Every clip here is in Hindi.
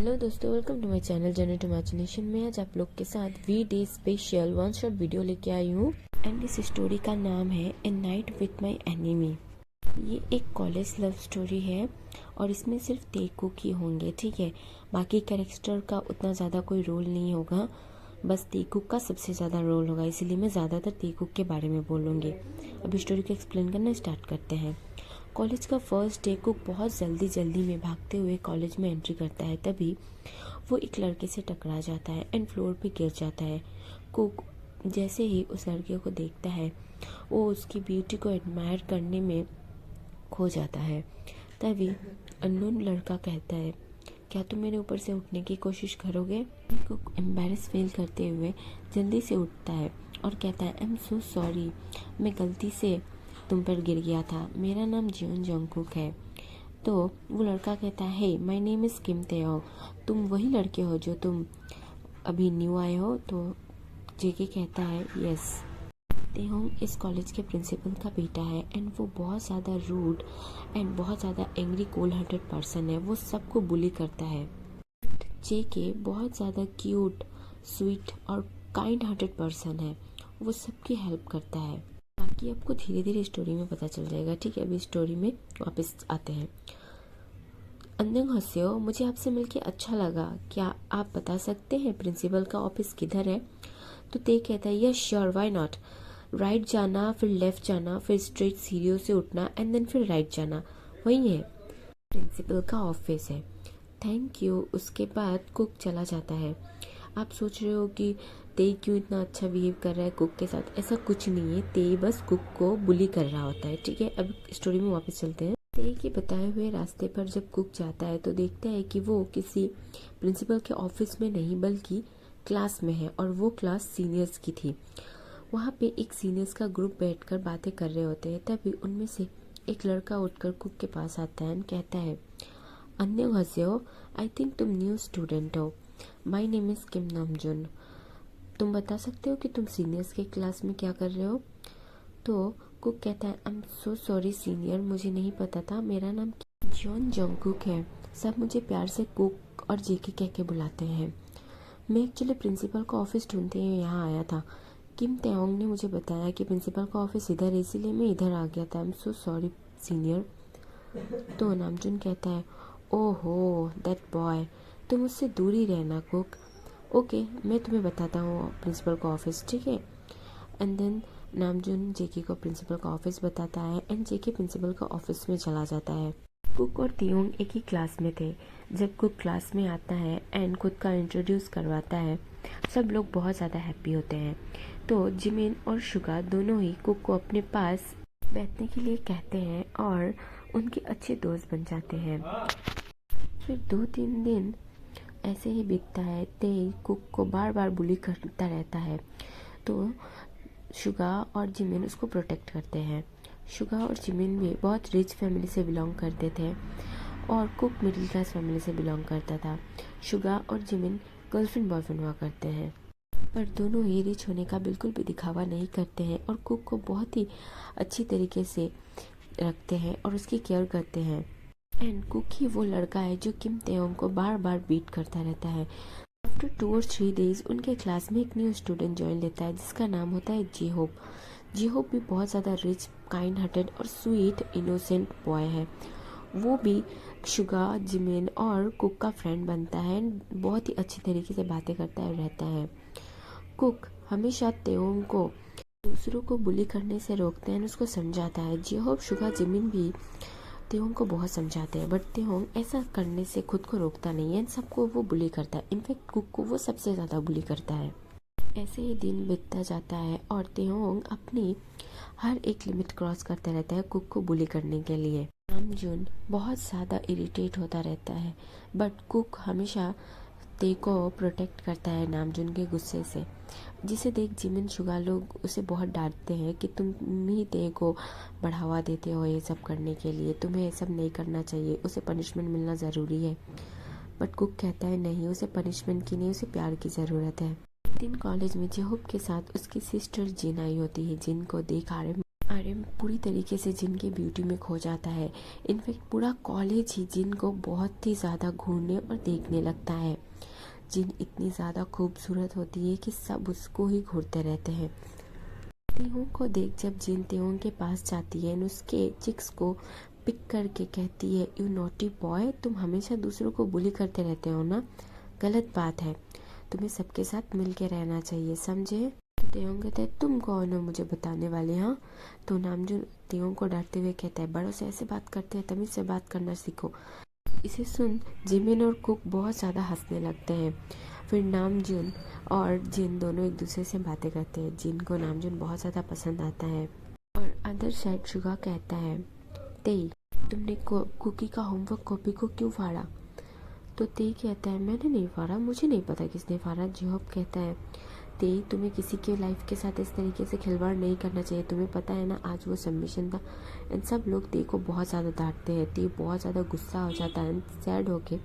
हेलो दोस्तों, welcome to my channel journey to imagination में। आज आप लोग के साथ V day special one shot video लेके आई हूँ एंड इस स्टोरी का नाम है a night with my enemy. ये एक कॉलेज लव स्टोरी है और इसमें सिर्फ तेकुक ही होंगे, ठीक है। बाकी कैरेक्टर का उतना ज़्यादा कोई रोल नहीं होगा, बस तेकुक का सबसे ज़्यादा रोल होगा, इसीलिए मैं ज़्यादातर तेकुक के बारे में बोलूँगी। अब स्टोरी को एक्सप्लेन करना स्टार्ट करते हैं। कॉलेज का फर्स्ट डे कुक बहुत जल्दी में भागते हुए कॉलेज में एंट्री करता है। तभी वो एक लड़के से टकरा जाता है एंड फ्लोर पे गिर जाता है। कुक जैसे ही उस लड़के को देखता है वो उसकी ब्यूटी को एडमायर करने में खो जाता है। तभी अननोन लड़का कहता है, क्या तुम मेरे ऊपर से उठने की कोशिश करोगे? कुक एम्बैरेस फील करते हुए जल्दी से उठता है और कहता है, आई एम सो सॉरी, मैं गलती से तुम पर गिर गया था, मेरा नाम जियोन जंगकुक है। तो वो लड़का कहता है, हे माय नेम इज़ किम तेओ, तुम वही लड़के हो जो तुम अभी न्यू आए हो? तो जेके कहता है, यस। तेहोंग इस कॉलेज के प्रिंसिपल का बेटा है एंड वो बहुत ज़्यादा रूड एंड बहुत ज़्यादा एंग्री कोल्ड हार्टेड पर्सन है। वो सबको बुली करता है। जेके बहुत ज़्यादा क्यूट, स्वीट और काइंड हार्टेड पर्सन है, वो सबकी हेल्प करता है। बाकी आपको धीरे धीरे स्टोरी में पता चल जाएगा, ठीक है। अभी स्टोरी में वापस आते हैं। अंदर हंसियो, मुझे आपसे मिलके अच्छा लगा, क्या आप बता सकते हैं प्रिंसिपल का ऑफिस किधर है? तो ते कहता है, yes sure, why not. Right जाना, फिर लेफ्ट जाना, फिर स्ट्रेट सीढ़ियों से उठना एंड देन फिर राइट जाना, वही है प्रिंसिपल का ऑफिस है। Thank you. उसके बाद कुक चला जाता है। आप सोच रहे हो कि ते क्यों इतना अच्छा बिहेव कर रहा है कुक के साथ? ऐसा कुछ नहीं है, ते बस कुक को बुली कर रहा होता है, ठीक है। अब स्टोरी में वापस चलते हैं। ते के बताए हुए रास्ते पर जब कुक जाता है तो देखता है कि वो किसी प्रिंसिपल के ऑफिस में नहीं बल्कि क्लास में है और वो क्लास सीनियर्स की थी। वहाँ पे एक सीनियर्स का ग्रुप बैठकर बातें कर रहे होते हैं। तभी उनमें से एक लड़का उठकर कुक के पास आता है और कहता है, अन्य हंसियो, आई थिंक तुम न्यू स्टूडेंट हो, माई नेम इज़ किम नामजुन। तुम बता सकते हो कि तुम सीनियर्स के क्लास में क्या कर रहे हो? तो कुक कहता है, I am so sorry senior, मुझे नहीं पता था, मेरा नाम जियोन जंगकुक है, सब मुझे प्यार से कुक और जेके कह के बुलाते हैं। मैं एक्चुअली प्रिंसिपल का ऑफिस ढूंढते हुए यहाँ आया था। किम तेओंग ने मुझे बताया कि प्रिंसिपल का ऑफिस इधर है, इसीलिए मैं इधर आ गया था। I am so sorry senior. तो नामजुन कहता है, ओहो दैट बॉय, तुम उससे दूर ही रहना कुक। ओके, मैं तुम्हें बताता हूँ प्रिंसिपल का ऑफिस, ठीक है। एंड देन नामजुन जेके को प्रिंसिपल का ऑफिस बताता है एंड जेके प्रिंसिपल का ऑफिस में चला जाता है। कुक और तियोंग एक ही क्लास में थे। जब कुक क्लास में आता है एंड खुद का इंट्रोड्यूस करवाता है, सब लोग बहुत ज़्यादा हैप्पी होते हैं। तो जिमिन और शुगा दोनों ही कुक को अपने पास बैठने के लिए कहते हैं और उनके अच्छे दोस्त बन जाते हैं। फिर 2-3 दिन ऐसे ही बीतता है। ते कुक को बार बार बुली करता रहता है, तो शुगा और जिमिन उसको प्रोटेक्ट करते हैं। शुगा और जिमिन भी बहुत रिच फैमिली से बिलोंग करते थे और कुक मिडिल क्लास फैमिली से बिलोंग करता था। शुगा और जिमिन गर्लफ्रेंड बॉयफ्रेंड हुआ करते हैं, पर दोनों ही रिच होने का बिल्कुल भी दिखावा नहीं करते हैं और कुक को बहुत ही अच्छी तरीके से रखते हैं और उसकी केयर करते हैं। एंड कुक ही वो लड़का है जो किम तेओंग को बार बार बीट करता रहता है। आफ्टर 2 और 3 डेज उनके क्लास में एक न्यू स्टूडेंट ज्वाइन लेता है जिसका नाम होता है जी होप। जी होप भी बहुत ज़्यादा रिच, काइंड हार्टेड और स्वीट इनोसेंट बॉय है। वो भी शुगा, जिमिन और कुक का फ्रेंड बनता है, बहुत ही अच्छी तरीके से बातें करता है रहता है। कुक हमेशा तेओंग को दूसरों को बुली करने से रोकते हैं, उसको समझाता है। जी होप, शुगा, जिमिन भी तेहोंग को बहुत समझाते हैं, बट तेहोंग ऐसा करने से खुद को रोकता नहीं है, सबको वो बुली करता है। इनफैक्ट कुक को वो सबसे ज़्यादा बुली करता है। ऐसे ही दिन बीतता जाता है और तेहोंग अपनी हर एक लिमिट क्रॉस करता रहता है कुक को बुली करने के लिए। नामजुन बहुत ज़्यादा इरिटेट होता रहता है, बट कुक हमेशा ते को प्रोटेक्ट करता है नामजुन के गुस्से से, जिसे देख जिमिन शुगा लोग उसे बहुत डांटते हैं कि तुम ही ते को बढ़ावा देते हो ये सब करने के लिए, तुम्हें ये सब नहीं करना चाहिए, उसे पनिशमेंट मिलना ज़रूरी है। बट कुक कहता है नहीं, उसे पनिशमेंट की नहीं, उसे प्यार की ज़रूरत है। एक दिन कॉलेज में जेहोप के साथ उसकी सिस्टर जिन आई होती है। जिन को देख आर्यन पूरी तरीके से जिन की ब्यूटी में खो जाता है। इनफैक्ट पूरा कॉलेज ही जिन को बहुत ही ज़्यादा घूरने और देखने लगता है। जिन इतनी ज़्यादा खूबसूरत होती है कि सब उसको ही घूरते रहते हैं। तेहोंग को देख जब जिन तेहोंग के पास जाती है और उसके चिक्स को पिक करके कहती है, यू नॉटी बॉय, तुम हमेशा दूसरों को बुली करते रहते हो ना, गलत बात है, तुम्हें सबके साथ मिल के रहना चाहिए, समझे। तेहोंग कहता है, तुम कौन हो मुझे बताने वाले। हाँ, तो नामजून तेहोंग को डांटते हुए कहता है, बड़ों से ऐसे बात करते हैं, तमीज से बात करना सीखो। इसे सुन जिमिन और कुक बहुत ज़्यादा हंसने लगते हैं। फिर नामजून और जिन दोनों एक दूसरे से बातें करते हैं। जिन को नामजून बहुत ज़्यादा पसंद आता है और अदर साइड शुगा कहता है, तेई, तुमने कुकी का होमवर्क कॉपी को क्यों फाड़ा। तो तेई कहता है, मैंने नहीं फाड़ा, मुझे नहीं पता किसने फाड़ा। जिहोब कहता है, तेई, तुम्हें किसी के लाइफ के साथ इस तरीके से खिलवाड़ नहीं करना चाहिए, तुम्हें पता है ना आज वो सबमिशन था। इन सब लोग तेई को बहुत ज़्यादा डांटते हैं। तेई बहुत ज़्यादा गुस्सा हो जाता है, सैड होके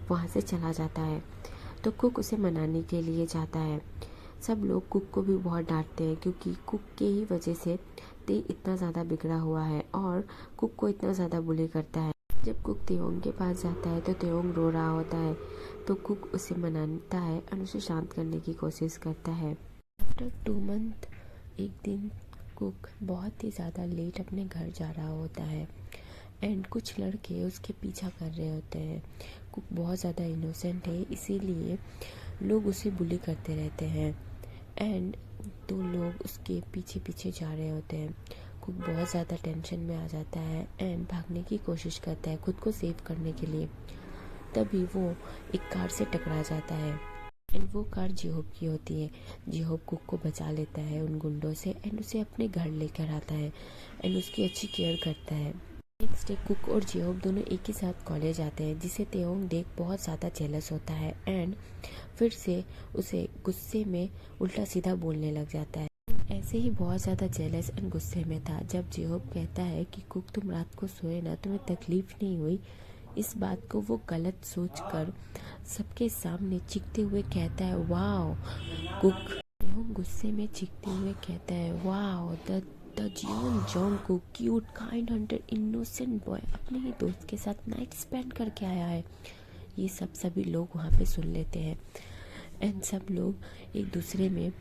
वहाँ से चला जाता है। तो कुक उसे मनाने के लिए जाता है। सब लोग कुक को भी बहुत डांटते हैं क्योंकि कुक के ही वजह से तेई इतना ज़्यादा बिगड़ा हुआ है और कुक को इतना ज़्यादा बुली करता है। जब कुक तेओंग के पास जाता है तो तेओंग रो रहा होता है, तो कुक उसे मनाता है और उसे शांत करने की कोशिश करता है। आफ्टर 2 मंथ एक दिन कुक बहुत ही ज़्यादा लेट अपने घर जा रहा होता है एंड कुछ लड़के उसके पीछा कर रहे होते हैं। कुक बहुत ज़्यादा इनोसेंट है, इसीलिए लोग उसे बुली करते रहते हैं एंड 2 लोग उसके पीछे पीछे जा रहे होते हैं। कुक बहुत ज़्यादा टेंशन में आ जाता है एंड भागने की कोशिश करता है खुद को सेव करने के लिए। तभी वो एक कार से टकरा जाता है एंड वो कार जिहोब की होती है। जिहोब कुक को बचा लेता है उन गुंडों से एंड उसे अपने घर लेकर आता है एंड उसकी अच्छी केयर करता है। नेक्स्ट डे कुक और जिहोब दोनों एक ही साथ कॉलेज आते हैं, जिसे तेओंग देख बहुत ज़्यादा जेलस होता है एंड फिर से उसे गुस्से में उल्टा सीधा बोलने लग जाता है। ऐसे ही बहुत ज़्यादा जेलस एंड गुस्से में था जब जिहोब कहता है कि कुक, तुम रात को सोए ना, तुम्हें तकलीफ नहीं हुई। इस बात को वो गलत सोचकर सबके सामने चीखते हुए कहता है, वाओ कुक। जिहोब गुस्से में चीखते हुए कहता है, wow the Jeon Jungkook, cute kind hunter innocent boy, अपने ही दोस्त के साथ नाइट स्पेंड करके आया है। ये सब सभी लोग वहाँ पे सुन लेते हैं एंड सब लोग एक दूसरे में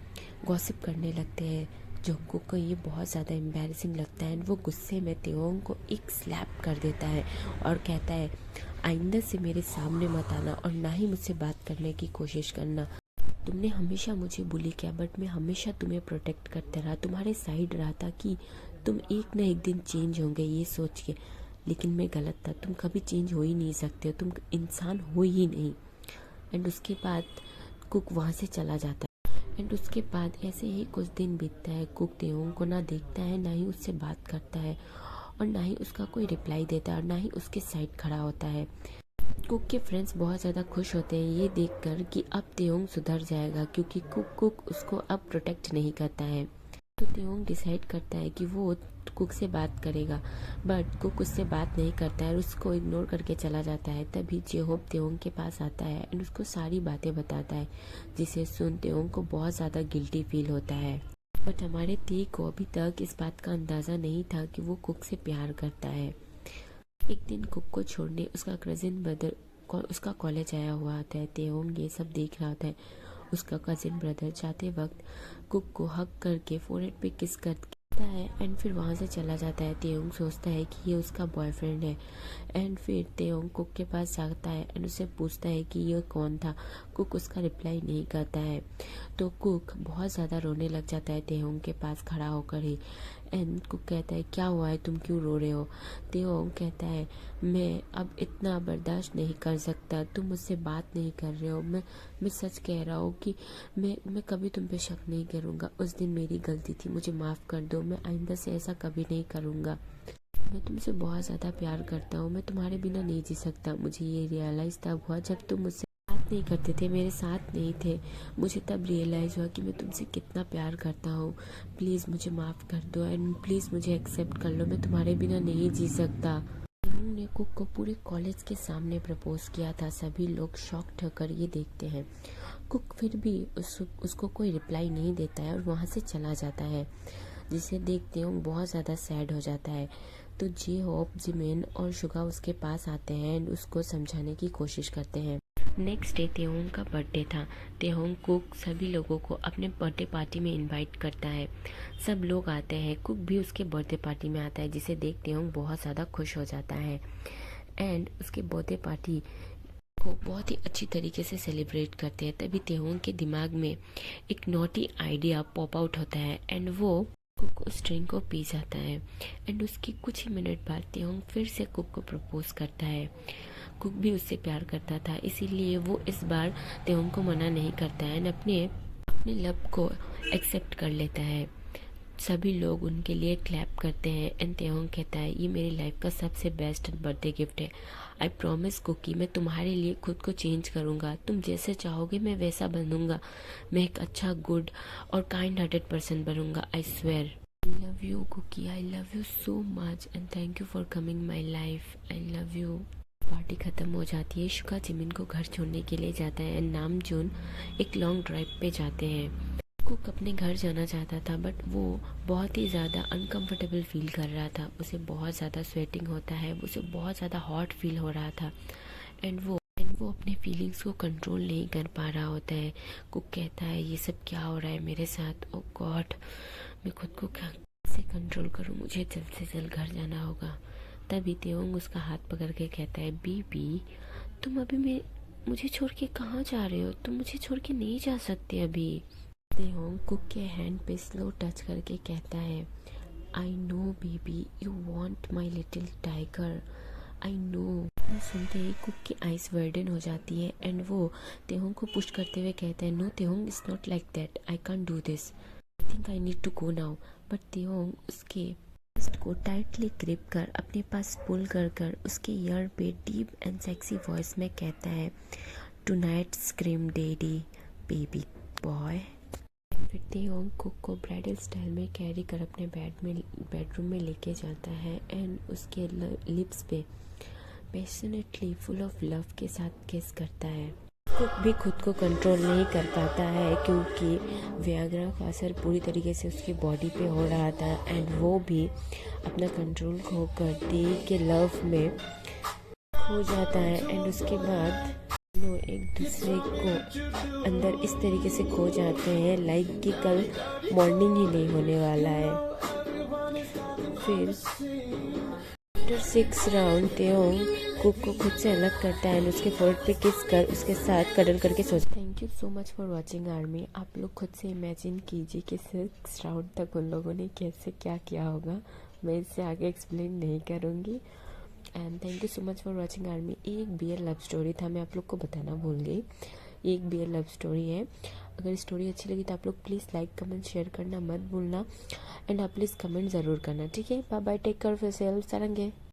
गॉसिप करने लगते हैं। जोंगकुक को ये बहुत ज़्यादा एम्बैरेसिंग लगता है एंड वो गुस्से में तेओंग को एक स्लैप कर देता है और कहता है, आइंदा से मेरे सामने मत आना और ना ही मुझसे बात करने की कोशिश करना। तुमने हमेशा मुझे बुली किया बट मैं हमेशा तुम्हें प्रोटेक्ट करता रहा, तुम्हारे साइड रहा था कि तुम एक ना एक दिन चेंज होंगे ये सोच के, लेकिन मैं गलत था, तुम कभी चेंज हो ही नहीं सकते, तुम इंसान हो ही नहीं। एंड उसके बाद कुक वहाँ से चला जाता है एंड उसके बाद ऐसे ही कुछ दिन बीतता है। कुक तेओंग को ना देखता है, ना ही उससे बात करता है और ना ही उसका कोई रिप्लाई देता है और ना ही उसके साइड खड़ा होता है। कुक के फ्रेंड्स बहुत ज़्यादा खुश होते हैं ये देखकर कि अब तेओंग सुधर जाएगा क्योंकि कुक उसको अब प्रोटेक्ट नहीं करता है। तो तेओंग डिसाइड करता है कि वो कुक से बात करेगा बट कुक उससे बात नहीं करता है और उसको इग्नोर करके चला जाता है। तभी जिहोब तेओंग के पास आता है एंड उसको सारी बातें बताता है, जिसे सुन तेओंग को बहुत ज़्यादा गिल्टी फील होता है। बट हमारे ती को अभी तक इस बात का अंदाज़ा नहीं था कि वो कुक से प्यार करता है। एक दिन कुक को छोड़ने उसका कजिन ब्रदर उसका कॉलेज आया हुआ होता है। तेओंग ये सब देख रहा होता है। उसका कजिन ब्रदर जाते वक्त कुक को हक करके फोरहेड पे किस करता है एंड फिर वहाँ से चला जाता है। तेओंग सोचता है कि ये उसका बॉयफ्रेंड है एंड फिर तेओंग कुक के पास जाता है एंड उससे पूछता है कि ये कौन था। कुक उसका रिप्लाई नहीं करता है तो कुक बहुत ज़्यादा रोने लग जाता है तेओंग के पास खड़ा होकर ही एंड कुक कहता है, क्या हुआ है, तुम क्यों रो रहे हो। तेओंग कहता है, मैं अब इतना बर्दाश्त नहीं कर सकता, तुम मुझसे बात नहीं कर रहे हो, मैं सच कह रहा हूँ कि मैं कभी तुम पे शक नहीं करूँगा, उस दिन मेरी गलती थी, मुझे माफ़ कर दो, मैं आइंदा से ऐसा कभी नहीं करूँगा। मैं तुमसे बहुत ज़्यादा प्यार करता हूँ, मैं तुम्हारे बिना नहीं जी सकता। मुझे ये रियलाइज़ तब हुआ जब तुम मुझसे बात नहीं करते थे, मेरे साथ नहीं थे। मुझे तब रियलाइज़ हुआ कि मैं तुमसे कितना प्यार करता हूँ। प्लीज़ मुझे माफ़ कर दो एंड प्लीज़ मुझे एक्सेप्ट कर लो, मैं तुम्हारे बिना नहीं जी सकता। ने कुक को पूरे कॉलेज के सामने प्रपोज किया था। सभी लोग शॉक्ड होकर ये देखते हैं। कुक फिर भी उसको कोई रिप्लाई नहीं देता है और वहाँ से चला जाता है। जिसे देख तेहोंग बहुत ज़्यादा सैड हो जाता है। तो जे होप, जिमिन और शुगा उसके पास आते हैं एंड उसको समझाने की कोशिश करते हैं। नेक्स्ट डे तेहोंग का बर्थडे था। तेहोंग कुक सभी लोगों को अपने बर्थडे पार्टी में इनवाइट करता है। सब लोग आते हैं, कुक भी उसके बर्थडे पार्टी में आता है, जिसे देख तेहोंग बहुत ज़्यादा खुश हो जाता है एंड उसके बर्थडे पार्टी को बहुत ही अच्छी तरीके से सेलिब्रेट करते हैं। तभी तेहोंग के दिमाग में एक नॉटी आइडिया पॉप आउट होता है एंड वो कुक उस ड्रिंक को पी जाता है एंड उसकी कुछ ही मिनट बाद तेहोंग फिर से कुक को प्रपोज करता है। कुक भी उससे प्यार करता था, इसीलिए वो इस बार तेहोंग को मना नहीं करता है एंड अपने लव को एक्सेप्ट कर लेता है। सभी लोग उनके लिए क्लैप करते हैं एंड तेहोंग कहता है, ये मेरी लाइफ का सबसे बेस्ट बर्थडे गिफ्ट है। आई प्रॉमिस कुकी, मैं तुम्हारे लिए खुद को चेंज करूँगा, तुम जैसे चाहोगे मैं वैसा बनूंगा। मैं एक अच्छा, गुड और काइंड हार्टेड पर्सन बनूंगा, I swear. I love you Kookie, I love you so much and thank you for coming my life, I love you. Party खत्म हो जाती है। शुगा जिमिन को घर छोड़ने के लिए जाता है एंड नामजून एक लॉन्ग ड्राइव पे जाते हैं। कुक अपने घर जाना चाहता था बट वो बहुत ही ज़्यादा अनकंफर्टेबल फील कर रहा था। उसे बहुत ज़्यादा स्वेटिंग होता है, उसे बहुत ज़्यादा हॉट फील हो रहा था एंड वो अपने फीलिंग्स को कंट्रोल नहीं कर पा रहा होता है। कुक कहता है, ये सब क्या हो रहा है मेरे साथ, ओ गॉड, मैं खुद को कैसे कंट्रोल करूँ, मुझे जल्द से जल्द घर जाना होगा। तभी तेहोंग उसका हाथ पकड़ के कहता है, बीबी तुम अभी मुझे छोड़ के कहाँ जा रहे हो, तुम मुझे छोड़ के नहीं जा सकते अभी। तेहोंग कुक के हैंड पे स्लो टच करके कहता है, I know baby, you want my little tiger, I know. सुनते ही कुक की आइज वर्डन हो जाती है एंड वो तेहोंग को पुश करते हुए कहता है, no Tehong, it's not like that, I can't do this, I think I need to go now. But Tehong उसके रिस्ट को टाइटली ग्रिप कर अपने पास पुल कर उसके ईयर पे डीप एंड सेक्सी वॉइस में कहता है, tonight scream daddy baby boy. फिर तेहोंग कुक को ब्राइडल स्टाइल में कैरी कर अपने बेडरूम में लेके जाता है एंड उसके लिप्स पे पैशनेटली फुल ऑफ लव के साथ किस करता है। कुक भी खुद को कंट्रोल नहीं कर पाता है क्योंकि वियाग्रा का असर पूरी तरीके से उसकी बॉडी पे हो रहा था एंड वो भी अपना कंट्रोल खोकर दी के लव में खो जाता है एंड उसके बाद दोनों एक दूसरे को अंदर इस तरीके से खो जाते हैं लाइक कि कल मॉर्निंग ही नहीं होने वाला है। फिर आफ्टर 6 राउंड तेहोंग कुक को खुद से अलग करता है एंड उसके फोrehead पे किस कर उसके साथ कडल करके सोचता है। Thank you so much for watching army. आप लोग खुद से इमेजिन कीजिए कि 6 राउंड तक उन लोगों ने कैसे क्या किया होगा। मैं इससे आगे एक्सप्लेन नहीं करूँगी and thank you so much for watching army. एक BL लव स्टोरी था, मैं आप लोग को बताना भूल गई, एक BL लव स्टोरी है। अगर स्टोरी अच्छी लगी तो आप लोग प्लीज़ लाइक कमेंट शेयर करना मत भूलना एंड आप प्लीज़ कमेंट ज़रूर करना, ठीक है। Bye bye, take care of yourself, सारंगे।